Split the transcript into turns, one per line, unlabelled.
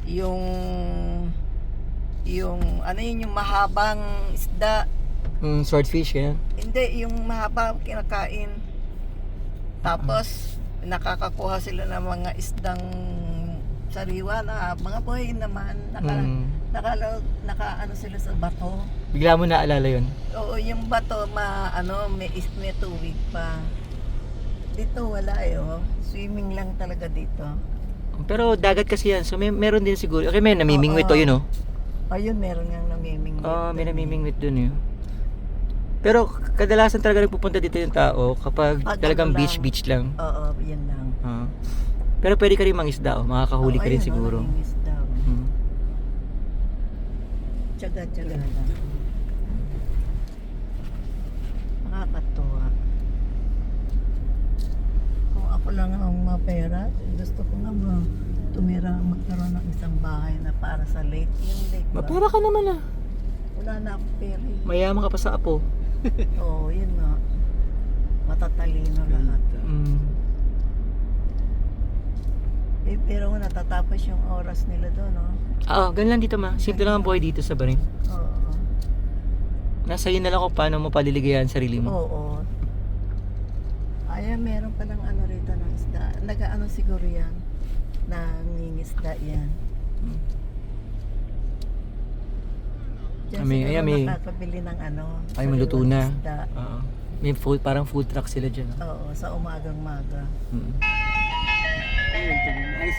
yung ano yun, yung mahabang isda.
Swordfish, yan.
Hindi, yung mahaba kinakain. Tapos nakakakuha sila ng mga isdang sariwa na mga buhay naman. Naka ano sila sa bato.
Bigla mo naalala yun.
Oo, yung bato may tubig pa. Dito wala swimming lang talaga dito.
Pero dagat kasi yan, so meron din siguro. Okay, may namimingwit to yun, oh.
Ayun, meron ngang namimingwit.
May namimingwit dun yun. Pero kadalasan talaga nagpupunta dito yung tao kapag talagang beach lang.
Oo, yan lang.
Pero pwede ka rin mangisda, makakahuli ka rin siguro.
Tsaga-tsaga lang. Nakakatuwa. Kung ako lang ang mapera, gusto ko nga magkaroon ng isang bahay na para sa lake. Yung lake ba?
Mapera ka naman ah.
Wala na akong pera.
Mayaman ka pa sa apo.
Oo, yun nga. Matatalino lahat. Pero natatapos yung oras nila doon, no?
Ganun lang dito ma. Simple lang ang buhay dito sa Barin.
Oo.
Nasa iyo na lang kung paano mo paliligayan ang sarili mo.
Oo. Ayan, meron palang ano rito ng isda. Nag-ano siguro yan. Nangingisda yan. Diyan siguro makakabili ng
Ay, maluto na.
isda.
May food, parang food truck sila dyan.
Oo, sa umagang-maga.
Ayun,